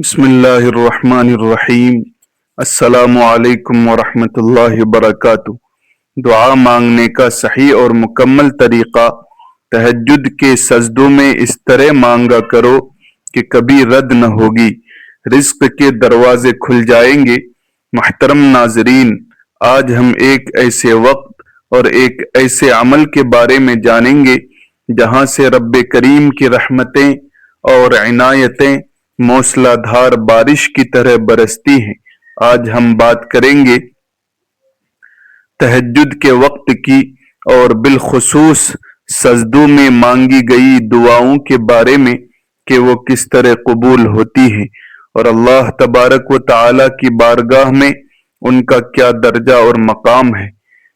بسم اللہ الرحمن الرحیم۔ السلام علیکم ورحمۃ اللہ وبرکاتہ۔ دعا مانگنے کا صحیح اور مکمل طریقہ: تہجد کے سجدوں میں اس طرح مانگا کرو کہ کبھی رد نہ ہوگی، رزق کے دروازے کھل جائیں گے۔ محترم ناظرین، آج ہم ایک ایسے وقت اور ایک ایسے عمل کے بارے میں جانیں گے جہاں سے رب کریم کی رحمتیں اور عنایتیں موسلا دھار بارش کی طرح برستی ہیں۔ آج ہم بات کریں گے تہجد کے وقت کی اور بالخصوص سجدوں میں مانگی گئی دعاؤں کے بارے میں کہ وہ کس طرح قبول ہوتی ہیں اور اللہ تبارک و تعالی کی بارگاہ میں ان کا کیا درجہ اور مقام ہے۔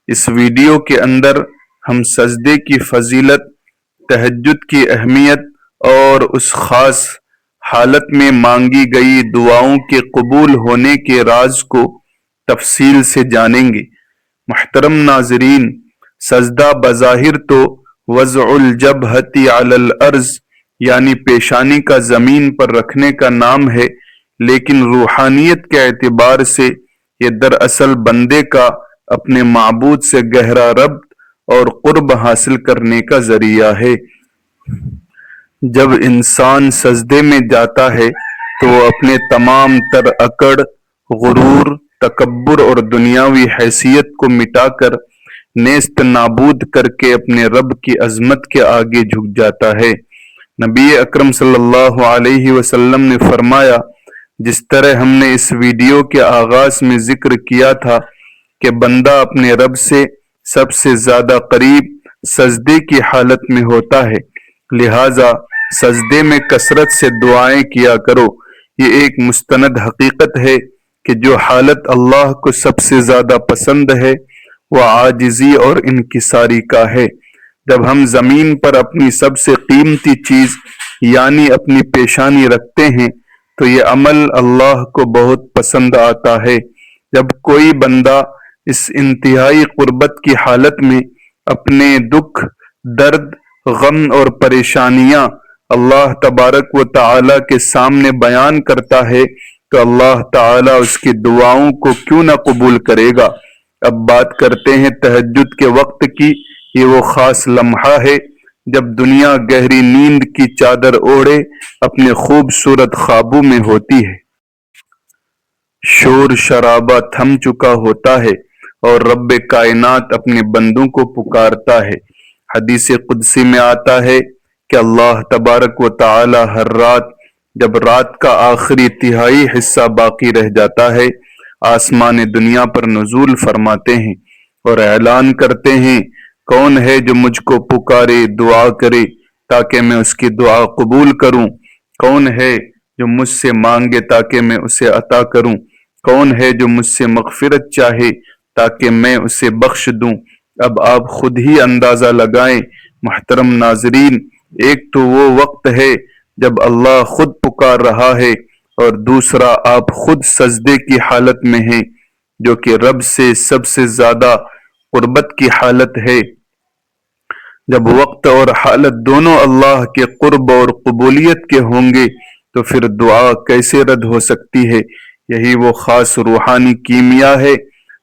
اس ویڈیو کے اندر ہم سجدے کی فضیلت، تہجد کی اہمیت اور اس خاص حالت میں مانگی گئی دعاؤں کے قبول ہونے کے راز کو تفصیل سے جانیں گے۔ محترم ناظرین، سجدہ بظاہر تو وضع الجبہۃ علی الارض یعنی پیشانی کا زمین پر رکھنے کا نام ہے، لیکن روحانیت کے اعتبار سے یہ دراصل بندے کا اپنے معبود سے گہرا ربط اور قرب حاصل کرنے کا ذریعہ ہے۔ جب انسان سجدے میں جاتا ہے تو وہ اپنے تمام تر اکڑ، غرور، تکبر اور دنیاوی حیثیت کو مٹا کر نیست نابود کر کے اپنے رب کی عظمت کے آگے جھک جاتا ہے۔ نبی اکرم صلی اللہ علیہ وسلم نے فرمایا، جس طرح ہم نے اس ویڈیو کے آغاز میں ذکر کیا تھا کہ بندہ اپنے رب سے سب سے زیادہ قریب سجدے کی حالت میں ہوتا ہے، لہٰذا سجدے میں کثرت سے دعائیں کیا کرو۔ یہ ایک مستند حقیقت ہے کہ جو حالت اللہ کو سب سے زیادہ پسند ہے وہ عاجزی اور انکساری کا ہے۔ جب ہم زمین پر اپنی سب سے قیمتی چیز یعنی اپنی پیشانی رکھتے ہیں تو یہ عمل اللہ کو بہت پسند آتا ہے۔ جب کوئی بندہ اس انتہائی قربت کی حالت میں اپنے دکھ، درد، غم اور پریشانیاں اللہ تبارک و تعالی کے سامنے بیان کرتا ہے تو اللہ تعالی اس کی دعاؤں کو کیوں نہ قبول کرے گا۔ اب بات کرتے ہیں تہجد کے وقت کی۔ یہ وہ خاص لمحہ ہے جب دنیا گہری نیند کی چادر اوڑھے اپنے خوبصورت خوابوں میں ہوتی ہے، شور شرابہ تھم چکا ہوتا ہے اور رب کائنات اپنے بندوں کو پکارتا ہے۔ حدیث قدسی میں آتا ہے کہ اللہ تبارک و تعالی ہر رات جب رات کا آخری تہائی حصہ باقی رہ جاتا ہے، آسمان دنیا پر نزول فرماتے ہیں اور اعلان کرتے ہیں، کون ہے جو مجھ کو پکارے، دعا کرے تاکہ میں اس کی دعا قبول کروں؟ کون ہے جو مجھ سے مانگے تاکہ میں اسے عطا کروں؟ کون ہے جو مجھ سے مغفرت چاہے تاکہ میں اسے بخش دوں؟ اب آپ خود ہی اندازہ لگائیں محترم ناظرین، ایک تو وہ وقت ہے جب اللہ خود پکار رہا ہے اور دوسرا آپ خود سجدے کی حالت میں ہیں جو کہ رب سے سب سے زیادہ قربت کی حالت ہے۔ جب وقت اور حالت دونوں اللہ کے قرب اور قبولیت کے ہوں گے تو پھر دعا کیسے رد ہو سکتی ہے؟ یہی وہ خاص روحانی کیمیا ہے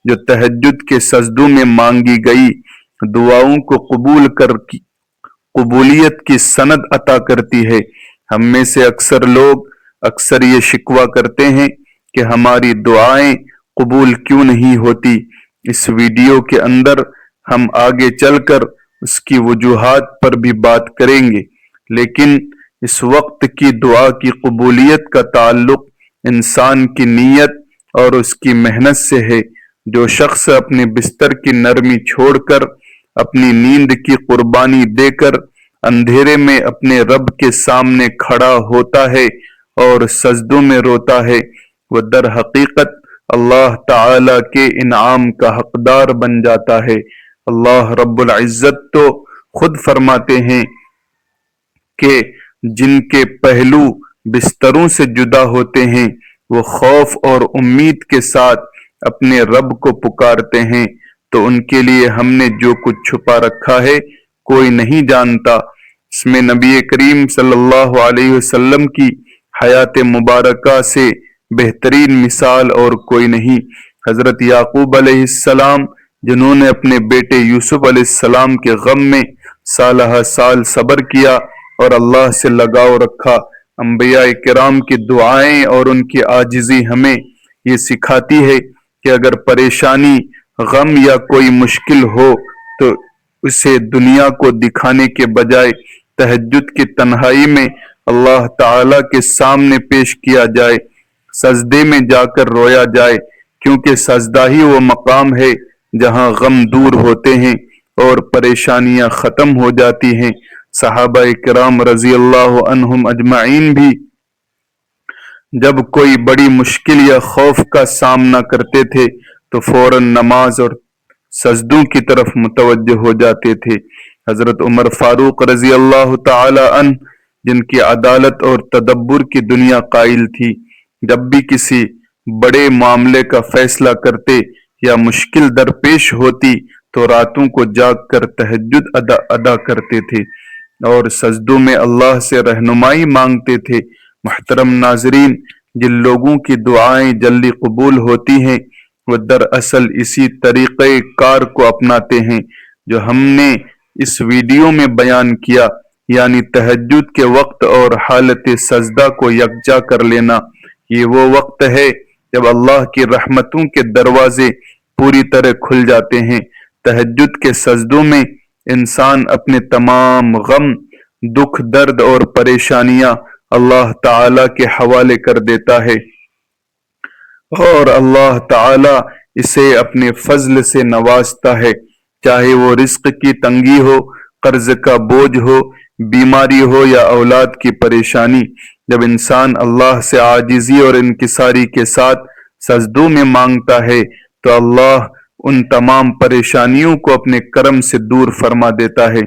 جو تہجد کے سجدوں میں مانگی گئی دعاؤں کو قبول کر قبولیت کی سند عطا کرتی ہے۔ ہم میں سے اکثر لوگ اکثر یہ شکوہ کرتے ہیں کہ ہماری دعائیں قبول کیوں نہیں ہوتی۔ اس ویڈیو کے اندر ہم آگے چل کر اس کی وجوہات پر بھی بات کریں گے، لیکن اس وقت کی دعا کی قبولیت کا تعلق انسان کی نیت اور اس کی محنت سے ہے۔ جو شخص اپنے بستر کی نرمی چھوڑ کر، اپنی نیند کی قربانی دے کر اندھیرے میں اپنے رب کے سامنے کھڑا ہوتا ہے اور سجدوں میں روتا ہے، وہ در حقیقت اللہ تعالی کے انعام کا حقدار بن جاتا ہے۔ اللہ رب العزت تو خود فرماتے ہیں کہ جن کے پہلو بستروں سے جدا ہوتے ہیں وہ خوف اور امید کے ساتھ اپنے رب کو پکارتے ہیں، تو ان کے لیے ہم نے جو کچھ چھپا رکھا ہے کوئی نہیں جانتا۔ اس میں نبی کریم صلی اللہ علیہ وسلم کی حیات مبارکہ سے بہترین مثال اور کوئی نہیں۔ حضرت یعقوب علیہ السلام جنہوں نے اپنے بیٹے یوسف علیہ السلام کے غم میں سالہ سال صبر کیا اور اللہ سے لگاؤ رکھا۔ انبیاء کرام کی دعائیں اور ان کی عاجزی ہمیں یہ سکھاتی ہے کہ اگر پریشانی، غم یا کوئی مشکل ہو تو اسے دنیا کو دکھانے کے بجائے تہجد کی تنہائی میں اللہ تعالی کے سامنے پیش کیا جائے، سجدے میں جا کر رویا جائے، کیونکہ سجدہ ہی وہ مقام ہے جہاں غم دور ہوتے ہیں اور پریشانیاں ختم ہو جاتی ہیں۔ صحابہ کرام رضی اللہ عنہم اجمعین بھی جب کوئی بڑی مشکل یا خوف کا سامنا کرتے تھے تو فوراً نماز اور سجدوں کی طرف متوجہ ہو جاتے تھے۔ حضرت عمر فاروق رضی اللہ تعالی عنہ جن کی عدالت اور تدبر کی دنیا قائل تھی، جب بھی کسی بڑے معاملے کا فیصلہ کرتے یا مشکل درپیش ہوتی تو راتوں کو جاگ کر تہجد ادا کرتے تھے اور سجدوں میں اللہ سے رہنمائی مانگتے تھے۔ محترم ناظرین، جن لوگوں کی دعائیں جلدی قبول ہوتی ہیں وہ دراصل اسی طریقہ کار کو اپناتے ہیں جو ہم نے اس ویڈیو میں بیان کیا، یعنی تہجد کے وقت اور حالت سجدہ کو یکجا کر لینا۔ یہ وہ وقت ہے جب اللہ کی رحمتوں کے دروازے پوری طرح کھل جاتے ہیں۔ تہجد کے سجدوں میں انسان اپنے تمام غم، دکھ، درد اور پریشانیاں اللہ تعالی کے حوالے کر دیتا ہے اور اللہ تعالی اسے اپنے فضل سے نوازتا ہے، چاہے وہ رزق کی تنگی ہو، قرض کا بوجھ ہو، بیماری ہو یا اولاد کی پریشانی۔ جب انسان اللہ سے عاجزی اور انکساری کے ساتھ سجدوں میں مانگتا ہے تو اللہ ان تمام پریشانیوں کو اپنے کرم سے دور فرما دیتا ہے،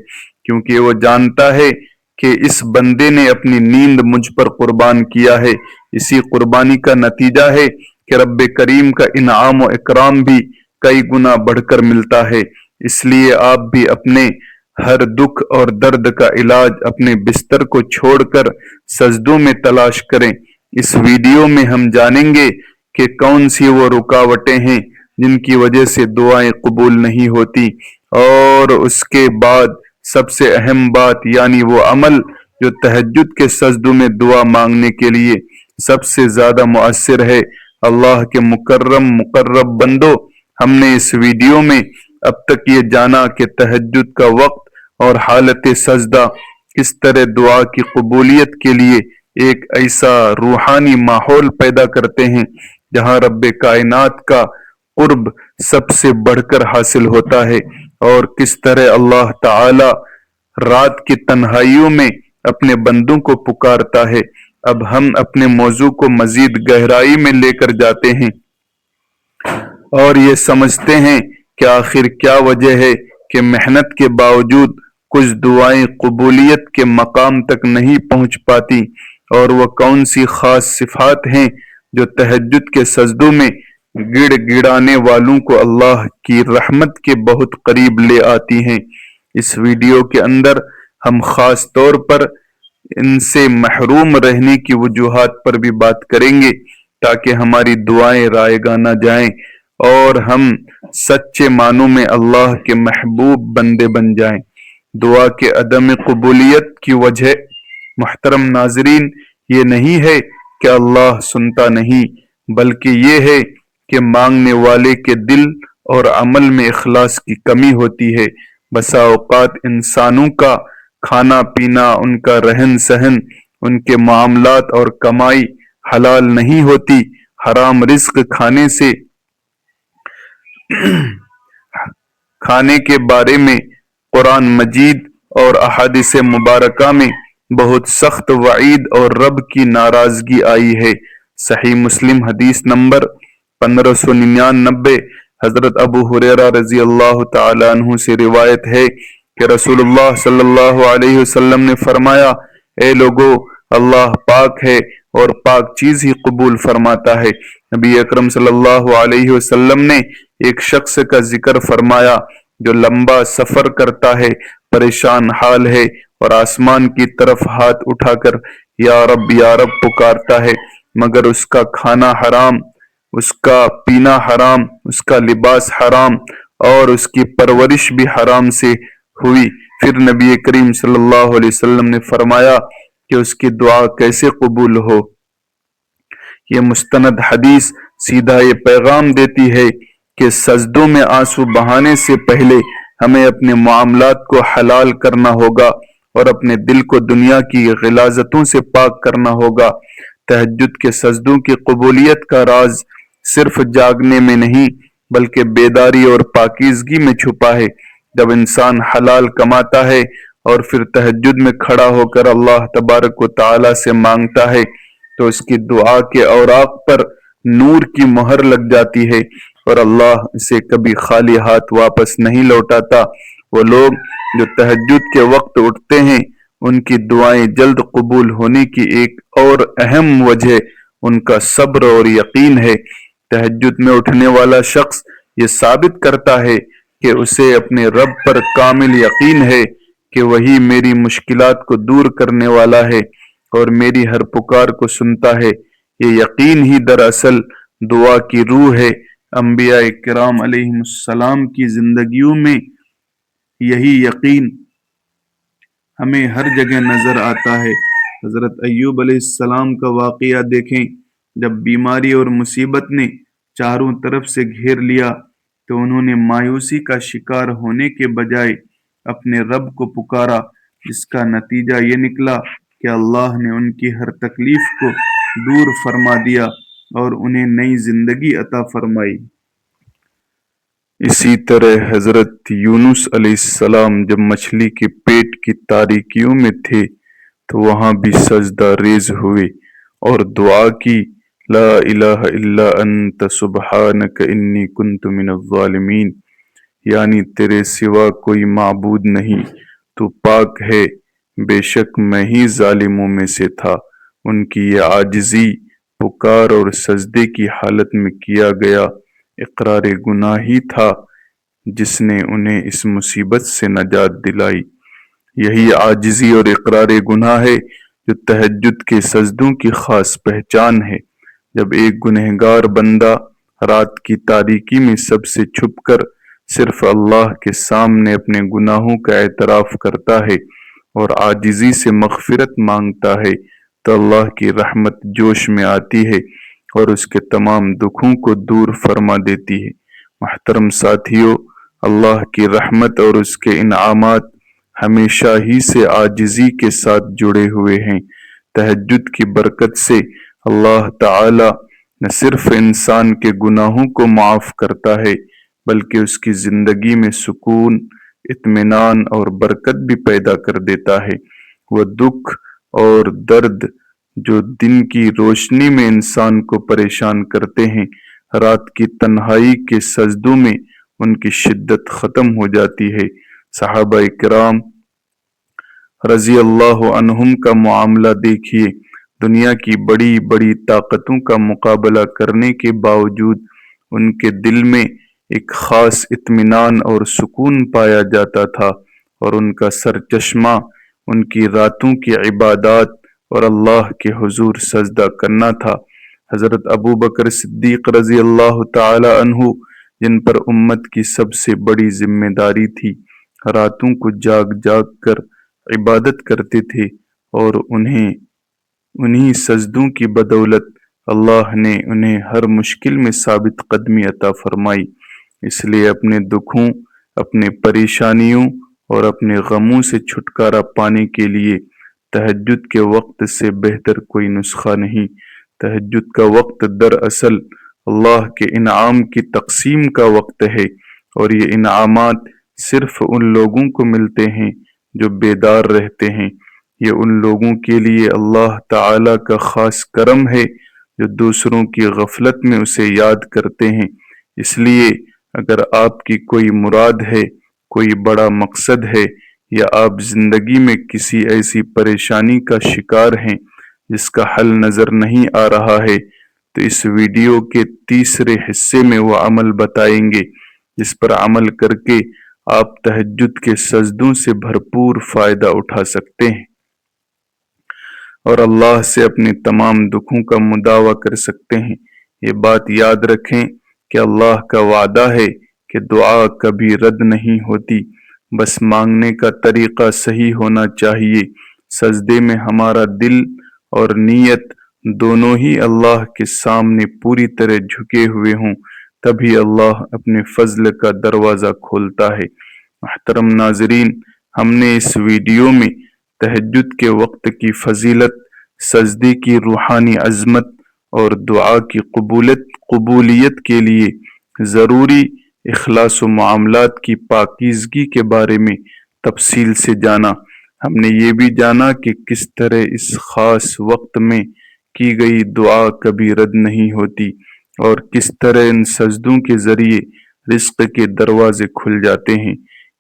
کیونکہ وہ جانتا ہے کہ اس بندے نے اپنی نیند مجھ پر قربان کیا ہے۔ اسی قربانی کا نتیجہ ہے کہ رب کریم کا انعام و اکرام بھی کئی گنا بڑھ کر ملتا ہے۔ اس لیے آپ بھی اپنے ہر دکھ اور درد کا علاج اپنے بستر کو چھوڑ کر سجدوں میں تلاش کریں۔ اس ویڈیو میں ہم جانیں گے کہ کون سی وہ رکاوٹیں ہیں جن کی وجہ سے دعائیں قبول نہیں ہوتی، اور اس کے بعد سب سے اہم بات یعنی وہ عمل جو تہجد کے سجدوں میں دعا مانگنے کے لیے سب سے زیادہ مؤثر ہے۔ اللہ کے مکرم مقرب بندو، ہم نے اس ویڈیو میں اب تک یہ جانا کہ تہجد کا وقت اور حالت سجدہ کس طرح دعا کی قبولیت کے لیے ایک ایسا روحانی ماحول پیدا کرتے ہیں جہاں رب کائنات کا قرب سب سے بڑھ کر حاصل ہوتا ہے، اور کس طرح اللہ تعالی رات کی تنہائیوں میں اپنے بندوں کو پکارتا ہے۔ اب ہم اپنے موضوع کو مزید گہرائی میں لے کر جاتے ہیں اور یہ سمجھتے ہیں کہ آخر کیا وجہ ہے کہ محنت کے باوجود کچھ دعائیں قبولیت کے مقام تک نہیں پہنچ پاتی، اور وہ کون سی خاص صفات ہیں جو تہجد کے سجدوں میں گڑ گڑانے والوں کو اللہ کی رحمت کے بہت قریب لے آتی ہیں۔ اس ویڈیو کے اندر ہم خاص طور پر ان سے محروم رہنے کی وجوہات پر بھی بات کریں گے تاکہ ہماری دعائیں رائے گاہ نہ جائیں اور ہم سچے معنوں میں اللہ کے محبوب بندے بن جائیں۔ دعا کے عدم قبولیت کی وجہ محترم ناظرین یہ نہیں ہے کہ اللہ سنتا نہیں، بلکہ یہ ہے کہ مانگنے والے کے دل اور عمل میں اخلاص کی کمی ہوتی ہے۔ بسا اوقات انسانوں کا کھانا پینا، ان کا رہن سہن، ان کے معاملات اور کمائی حلال نہیں ہوتی۔ حرام رزق کھانے کے بارے میں قرآن مجید اور احادیث مبارکہ میں بہت سخت وعید اور رب کی ناراضگی آئی ہے۔ صحیح مسلم حدیث نمبر 1599 حضرت ابو ہریرہ رضی اللہ تعالی عنہ سے روایت ہے کہ رسول اللہ صلی اللہ علیہ وسلم نے فرمایا، اے لوگو، اللہ پاک ہے اور پاک چیز ہی قبول فرماتا ہے۔ نبی اکرم صلی اللہ علیہ وسلم نے ایک شخص کا ذکر فرمایا جو لمبا سفر کرتا ہے، پریشان حال ہے اور آسمان کی طرف ہاتھ اٹھا کر یا رب پکارتا ہے، مگر اس کا کھانا حرام، اس کا پینا حرام، اس کا لباس حرام اور اس کی پرورش بھی حرام سے ہوئی، پھر نبی کریم صلی اللہ علیہ وسلم نے فرمایا کہ اس کی دعا کیسے قبول ہو؟ یہ مستند حدیث سیدھا یہ پیغام دیتی ہے کہ سجدوں میں آنسو بہانے سے پہلے ہمیں اپنے معاملات کو حلال کرنا ہوگا اور اپنے دل کو دنیا کی غلاظتوں سے پاک کرنا ہوگا۔ تہجد کے سجدوں کی قبولیت کا راز صرف جاگنے میں نہیں بلکہ بیداری اور پاکیزگی میں چھپا ہے۔ جب انسان حلال کماتا ہے اور پھر تہجد میں کھڑا ہو کر اللہ تبارک و تعالی سے مانگتا ہے تو اس کی دعا کے اوراق پر نور کی مہر لگ جاتی ہے اور اللہ اسے کبھی خالی ہاتھ واپس نہیں لوٹاتا۔ وہ لوگ جو تہجد کے وقت اٹھتے ہیں ان کی دعائیں جلد قبول ہونے کی ایک اور اہم وجہ ان کا صبر اور یقین ہے۔ تہجد میں اٹھنے والا شخص یہ ثابت کرتا ہے کہ اسے اپنے رب پر کامل یقین ہے کہ وہی میری مشکلات کو دور کرنے والا ہے اور میری ہر پکار کو سنتا ہے۔ یہ یقین ہی دراصل دعا کی روح ہے۔ انبیاء کرام علیہم السلام کی زندگیوں میں یہی یقین ہمیں ہر جگہ نظر آتا ہے۔ حضرت ایوب علیہ السلام کا واقعہ دیکھیں، جب بیماری اور مصیبت نے چاروں طرف سے گھیر لیا تو انہوں نے مایوسی کا شکار ہونے کے بجائے اپنے رب کو پکارا، جس کا نتیجہ یہ نکلا کہ اللہ نے ان کی ہر تکلیف کو دور فرما دیا اور انہیں نئی زندگی عطا فرمائی۔ اسی طرح حضرت یونس علیہ السلام جب مچھلی کے پیٹ کی تاریکیوں میں تھے تو وہاں بھی سجدہ ریز ہوئے اور دعا کی، لا الہ الا انت سبحانک انی کنت من الظالمین، یعنی تیرے سوا کوئی معبود نہیں، تو پاک ہے، بے شک میں ہی ظالموں میں سے تھا۔ ان کی یہ عاجزی، پکار اور سجدے کی حالت میں کیا گیا اقرار گناہ ہی تھا جس نے انہیں اس مصیبت سے نجات دلائی۔ یہی عاجزی اور اقرار گناہ ہے جو تہجد کے سجدوں کی خاص پہچان ہے۔ جب ایک گنہگار بندہ رات کی تاریکی میں سب سے چھپ کر صرف اللہ کے سامنے اپنے گناہوں کا اعتراف کرتا ہے اور عاجزی سے مغفرت مانگتا ہے تو اللہ کی رحمت جوش میں آتی ہے اور اس کے تمام دکھوں کو دور فرما دیتی ہے۔ محترم ساتھیو، اللہ کی رحمت اور اس کے انعامات ہمیشہ ہی سے عاجزی کے ساتھ جڑے ہوئے ہیں۔ تہجد کی برکت سے اللہ تعالی نہ صرف انسان کے گناہوں کو معاف کرتا ہے بلکہ اس کی زندگی میں سکون، اطمینان اور برکت بھی پیدا کر دیتا ہے۔ وہ دکھ اور درد جو دن کی روشنی میں انسان کو پریشان کرتے ہیں، رات کی تنہائی کے سجدوں میں ان کی شدت ختم ہو جاتی ہے۔ صحابہ کرام رضی اللہ عنہم کا معاملہ دیکھیے، دنیا کی بڑی بڑی طاقتوں کا مقابلہ کرنے کے باوجود ان کے دل میں ایک خاص اطمینان اور سکون پایا جاتا تھا، اور ان کا سرچشمہ ان کی راتوں کی عبادات اور اللہ کے حضور سجدہ کرنا تھا۔ حضرت ابو بکر صدیق رضی اللہ تعالی عنہ، جن پر امت کی سب سے بڑی ذمہ داری تھی، راتوں کو جاگ جاگ کر عبادت کرتے تھے اور انہی سجدوں کی بدولت اللہ نے انہیں ہر مشکل میں ثابت قدمی عطا فرمائی۔ اس لیے اپنے دکھوں، اپنے پریشانیوں اور اپنے غموں سے چھٹکارا پانے کے لیے تہجد کے وقت سے بہتر کوئی نسخہ نہیں۔ تہجد کا وقت دراصل اللہ کے انعام کی تقسیم کا وقت ہے، اور یہ انعامات صرف ان لوگوں کو ملتے ہیں جو بیدار رہتے ہیں۔ یہ ان لوگوں کے لیے اللہ تعالی کا خاص کرم ہے جو دوسروں کی غفلت میں اسے یاد کرتے ہیں۔ اس لیے اگر آپ کی کوئی مراد ہے، کوئی بڑا مقصد ہے، یا آپ زندگی میں کسی ایسی پریشانی کا شکار ہیں جس کا حل نظر نہیں آ رہا ہے، تو اس ویڈیو کے تیسرے حصے میں وہ عمل بتائیں گے جس پر عمل کر کے آپ تہجد کے سجدوں سے بھرپور فائدہ اٹھا سکتے ہیں اور اللہ سے اپنے تمام دکھوں کا مداوع کر سکتے ہیں۔ یہ بات یاد رکھیں کہ اللہ کا وعدہ ہے کہ دعا کبھی رد نہیں ہوتی، بس مانگنے کا طریقہ صحیح ہونا چاہیے۔ سجدے میں ہمارا دل اور نیت دونوں ہی اللہ کے سامنے پوری طرح جھکے ہوئے ہوں، تبھی اللہ اپنے فضل کا دروازہ کھولتا ہے۔ محترم ناظرین، ہم نے اس ویڈیو میں تہجد کے وقت کی فضیلت، سجدے کی روحانی عظمت اور دعا کی قبولیت کے لیے ضروری اخلاص و معاملات کی پاکیزگی کے بارے میں تفصیل سے جانا۔ ہم نے یہ بھی جانا کہ کس طرح اس خاص وقت میں کی گئی دعا کبھی رد نہیں ہوتی اور کس طرح ان سجدوں کے ذریعے رزق کے دروازے کھل جاتے ہیں۔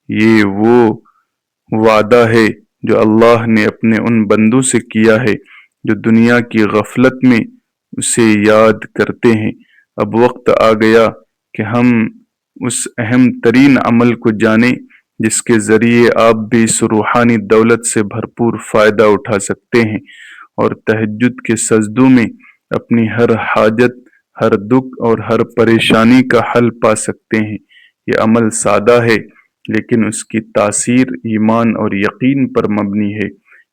یہ وہ وعدہ ہے جو اللہ نے اپنے ان بندوں سے کیا ہے جو دنیا کی غفلت میں اسے یاد کرتے ہیں۔ اب وقت آ گیا کہ ہم اس اہم ترین عمل کو جانیں جس کے ذریعے آپ بھی اس روحانی دولت سے بھرپور فائدہ اٹھا سکتے ہیں اور تہجد کے سجدوں میں اپنی ہر حاجت، ہر دکھ اور ہر پریشانی کا حل پا سکتے ہیں۔ یہ عمل سادہ ہے لیکن اس کی تاثیر ایمان اور یقین پر مبنی ہے۔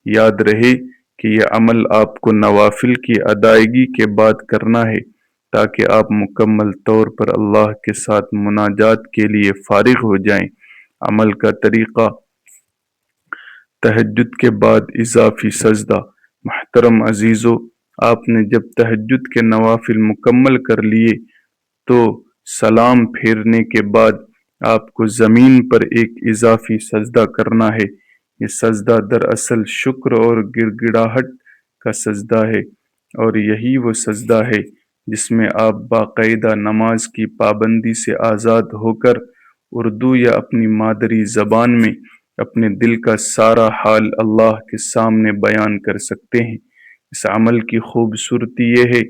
یاد رہے کہ یہ عمل آپ کو نوافل کی ادائیگی کے بعد کرنا ہے تاکہ آپ مکمل طور پر اللہ کے ساتھ مناجات کے لیے فارغ ہو جائیں۔ عمل کا طریقہ: تہجد کے بعد اضافی سجدہ۔ محترم عزیزو، آپ نے جب تہجد کے نوافل مکمل کر لیے تو سلام پھیرنے کے بعد آپ کو زمین پر ایک اضافی سجدہ کرنا ہے۔ یہ سجدہ دراصل شکر اور گڑگڑاہٹ کا سجدہ ہے اور یہی وہ سجدہ ہے جس میں آپ باقاعدہ نماز کی پابندی سے آزاد ہو کر اردو یا اپنی مادری زبان میں اپنے دل کا سارا حال اللہ کے سامنے بیان کر سکتے ہیں۔ اس عمل کی خوبصورتی یہ ہے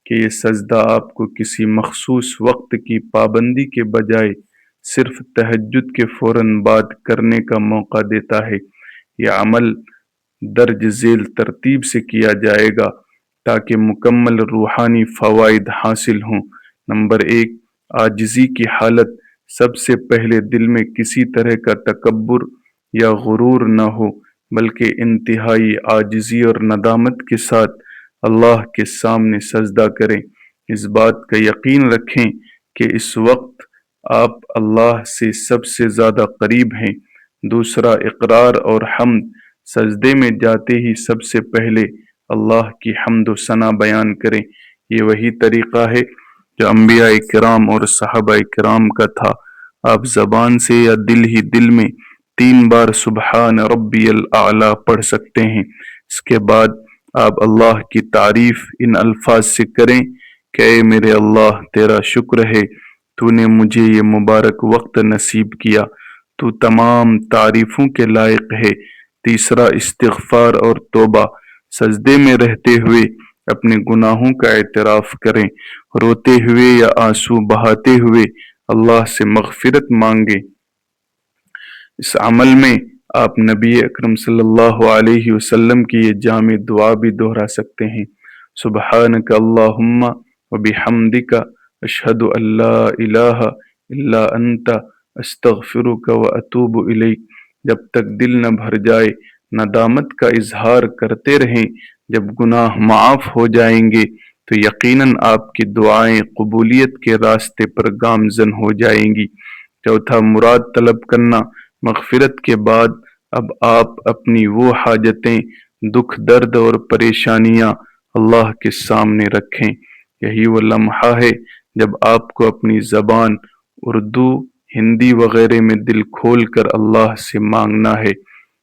کہ یہ سجدہ آپ کو کسی مخصوص وقت کی پابندی کے بجائے صرف تہجد کے فوراً بعد کرنے کا موقع دیتا ہے۔ یہ عمل درج ذیل ترتیب سے کیا جائے گا تاکہ مکمل روحانی فوائد حاصل ہوں۔ نمبر 1، عاجزی کی حالت۔ سب سے پہلے دل میں کسی طرح کا تکبر یا غرور نہ ہو، بلکہ انتہائی عاجزی اور ندامت کے ساتھ اللہ کے سامنے سجدہ کریں۔ اس بات کا یقین رکھیں کہ اس وقت آپ اللہ سے سب سے زیادہ قریب ہیں۔ دوسرا، اقرار اور حمد۔ سجدے میں جاتے ہی سب سے پہلے اللہ کی حمد و ثنا بیان کریں۔ یہ وہی طریقہ ہے جو انبیاء کرام اور صحابہ کرام کا تھا۔ آپ زبان سے یا دل ہی دل میں 3 بار سبحان ربی الاعلی پڑھ سکتے ہیں۔ اس کے بعد آپ اللہ کی تعریف ان الفاظ سے کریں کہ اے میرے اللہ، تیرا شکر ہے، تو نے مجھے یہ مبارک وقت نصیب کیا، تو تمام تعریفوں کے لائق ہے۔ تیسرا، استغفار اور توبہ۔ سجدے میں رہتے ہوئے اپنے گناہوں کا اعتراف کریں، روتے ہوئے یا آنسو بہاتے ہوئے اللہ سے مغفرت مانگیں۔ اس عمل میں آپ نبی اکرم صلی اللہ علیہ وسلم کی یہ جامع دعا بھی دہرا سکتے ہیں: سبحانک اللہم وبحمدک، اشہد ان لا الہ الا انت، استغفرک واتوب الیک۔ جب تک دل نہ بھر جائے ندامت کا اظہار کرتے رہیں۔ جب گناہ معاف ہو جائیں گے تو یقیناً آپ کی دعائیں قبولیت کے راستے پر گامزن ہو جائیں گی۔ چوتھا، مراد طلب کرنا۔ مغفرت کے بعد اب آپ اپنی وہ حاجتیں، دکھ، درد اور پریشانیاں اللہ کے سامنے رکھیں۔ یہی وہ لمحہ ہے جب آپ کو اپنی زبان اردو، ہندی وغیرہ میں دل کھول کر اللہ سے مانگنا ہے۔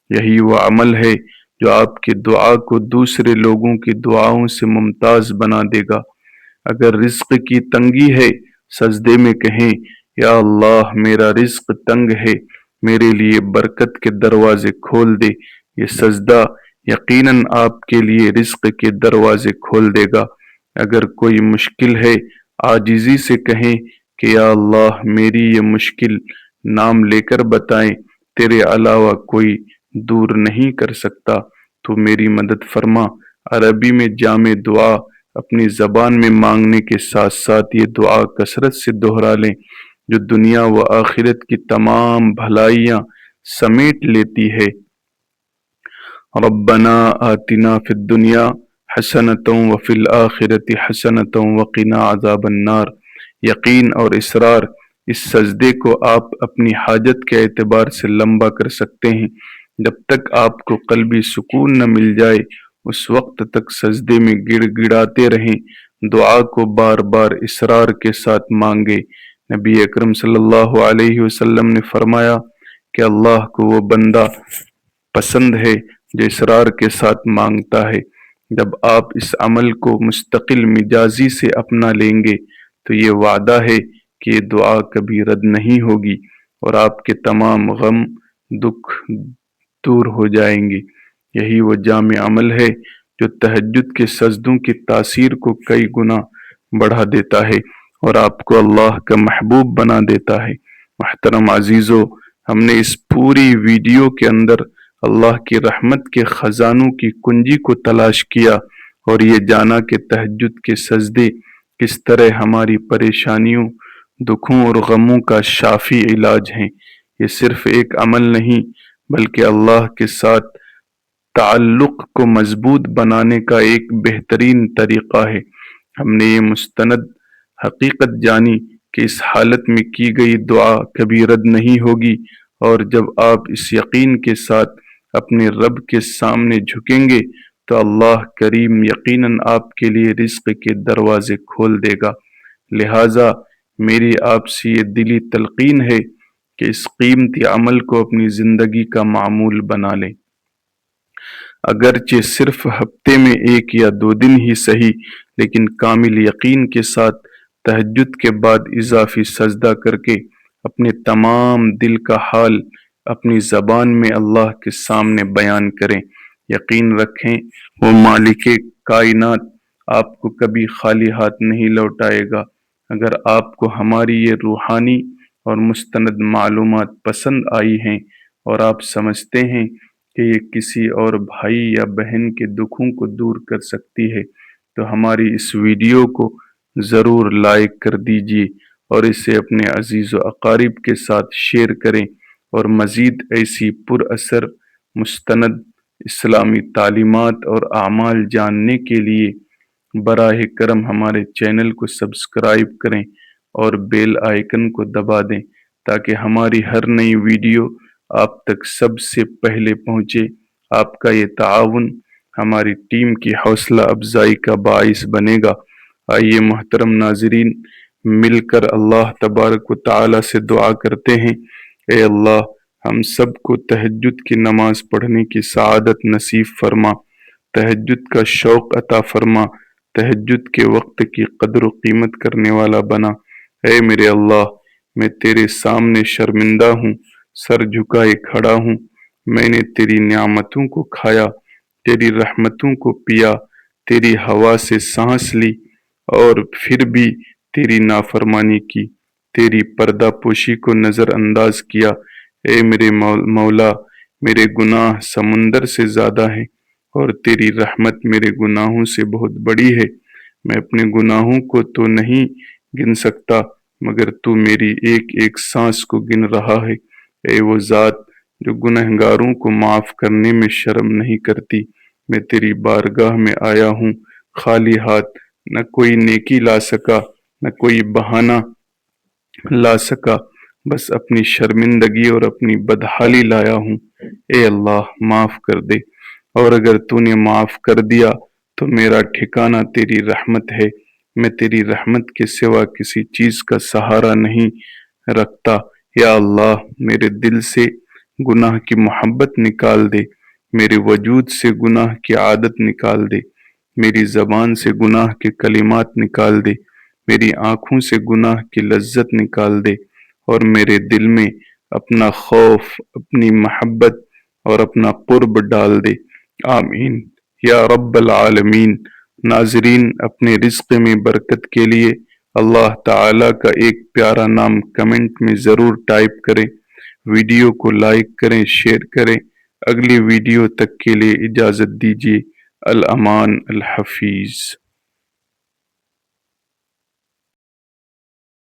یہی وہ عمل ہے جو آپ کی دعا کو دوسرے لوگوں کی دعاؤں سے ممتاز بنا دے گا۔ اگر رزق کی تنگی ہے، سجدے میں کہیں: یا اللہ، میرا رزق تنگ ہے، میرے لیے برکت کے دروازے کھول دے۔ یہ سجدہ یقیناً آپ کے لیے رزق کے دروازے کھول دے گا۔ اگر کوئی مشکل ہے، عاجزی سے کہیں کہ یا اللہ، میری یہ مشکل نام لے کر بتائیں تیرے علاوہ کوئی دور نہیں کر سکتا، تو میری مدد فرما۔ عربی میں جامع دعا اپنی زبان میں مانگنے کے ساتھ ساتھ یہ دعا کثرت سے دہرا لیں جو دنیا و آخرت کی تمام بھلائیاں سمیٹ لیتی ہے۔ ربنا آتنا فی الدنیا حسنۃ وفی الآخرۃ حسنۃ وقنا عذاب النار۔ یقین اور اصرار، اس سجدے کو آپ اپنی حاجت کے اعتبار سے لمبا کر سکتے ہیں۔ جب تک آپ کو قلبی سکون نہ مل جائے اس وقت تک سجدے میں گڑ گڑاتے رہیں، دعا کو بار بار اصرار کے ساتھ مانگے۔ نبی اکرم صلی اللہ علیہ وسلم نے فرمایا کہ اللہ کو وہ بندہ پسند ہے جو اصرار کے ساتھ مانگتا ہے۔ جب آپ اس عمل کو مستقل مزاجی سے اپنا لیں گے تو یہ وعدہ ہے کہ یہ دعا کبھی رد نہیں ہوگی اور آپ کے تمام غم دکھ دور ہو جائیں گے۔ یہی وہ جامع عمل ہے جو تہجد کے سجدوں کی تاثیر کو کئی گنا بڑھا دیتا ہے اور آپ کو اللہ کا محبوب بنا دیتا ہے۔ محترم عزیزو، ہم نے اس پوری ویڈیو کے اندر اللہ کی رحمت کے خزانوں کی کنجی کو تلاش کیا اور یہ جانا کہ تہجد کے سجدے کس طرح ہماری پریشانیوں، دکھوں اور غموں کا شافی علاج ہیں۔ یہ صرف ایک عمل نہیں بلکہ اللہ کے ساتھ تعلق کو مضبوط بنانے کا ایک بہترین طریقہ ہے۔ ہم نے یہ مستند حقیقت جانی کہ اس حالت میں کی گئی دعا کبھی رد نہیں ہوگی، اور جب آپ اس یقین کے ساتھ اپنے رب کے سامنے جھکیں گے تو اللہ کریم یقیناً آپ کے لیے رزق کے دروازے کھول دے گا۔ لہٰذا میری آپ سے یہ دلی تلقین ہے کہ اس قیمتی عمل کو اپنی زندگی کا معمول بنا لیں۔ اگرچہ صرف ہفتے میں 1 یا 2 دن ہی صحیح، لیکن کامل یقین کے ساتھ تہجد کے بعد اضافی سجدہ کر کے اپنے تمام دل کا حال اپنی زبان میں اللہ کے سامنے بیان کریں۔ یقین رکھیں وہ مالک کائنات آپ کو کبھی خالی ہاتھ نہیں لوٹائے گا۔ اگر آپ کو ہماری یہ روحانی اور مستند معلومات پسند آئی ہیں اور آپ سمجھتے ہیں کہ یہ کسی اور بھائی یا بہن کے دکھوں کو دور کر سکتی ہے تو ہماری اس ویڈیو کو ضرور لائک کر دیجیے اور اسے اپنے عزیز و اقارب کے ساتھ شیئر کریں، اور مزید ایسی پر اثر مستند اسلامی تعلیمات اور اعمال جاننے کے لیے براہ کرم ہمارے چینل کو سبسکرائب کریں اور بیل آئیکن کو دبا دیں تاکہ ہماری ہر نئی ویڈیو آپ تک سب سے پہلے پہنچے۔ آپ کا یہ تعاون ہماری ٹیم کی حوصلہ افزائی کا باعث بنے گا۔ آئیے محترم ناظرین، مل کر اللہ تبارک و تعالی سے دعا کرتے ہیں۔ اے اللہ، ہم سب کو تہجد کی نماز پڑھنے کی سعادت نصیب فرما، تہجد کا شوق عطا فرما، تہجد کے وقت کی قدر و قیمت کرنے والا بنا۔ اے میرے اللہ، میں تیرے سامنے شرمندہ ہوں، سر جھکائے کھڑا ہوں۔ میں نے تیری نعمتوں کو کھایا، تیری رحمتوں کو پیا، تیری ہوا سے سانس لی اور پھر بھی تیری نافرمانی کی، تیری پردہ پوشی کو نظر انداز کیا۔ اے میرے مولا، میرے گناہ سمندر سے زیادہ ہیں اور تیری رحمت میرے گناہوں سے بہت بڑی ہے۔ میں اپنے گناہوں کو تو نہیں گن سکتا مگر تو میری ایک ایک سانس کو گن رہا ہے۔ اے وہ ذات جو گنہگاروں کو معاف کرنے میں شرم نہیں کرتی، میں تیری بارگاہ میں آیا ہوں خالی ہاتھ، نہ کوئی نیکی لا سکا، نہ کوئی بہانہ لا سکا، بس اپنی شرمندگی اور اپنی بدحالی لایا ہوں۔ اے اللہ، معاف کر دے، اور اگر تو نے معاف کر دیا تو میرا ٹھکانہ تیری رحمت ہے۔ میں تیری رحمت کے سوا کسی چیز کا سہارا نہیں رکھتا۔ یا اللہ، میرے دل سے گناہ کی محبت نکال دے، میرے وجود سے گناہ کی عادت نکال دے، میری زبان سے گناہ کے کلمات نکال دے، میری آنکھوں سے گناہ کی لذت نکال دے، اور میرے دل میں اپنا خوف، اپنی محبت اور اپنا قرب ڈال دے۔ آمین یا رب العالمین۔ ناظرین، اپنے رزق میں برکت کے لیے اللہ تعالیٰ کا ایک پیارا نام کمنٹ میں ضرور ٹائپ کریں، ویڈیو کو لائک کریں، شیئر کریں۔ اگلی ویڈیو تک کے لیے اجازت دیجیے۔ الامان، الحفیظ۔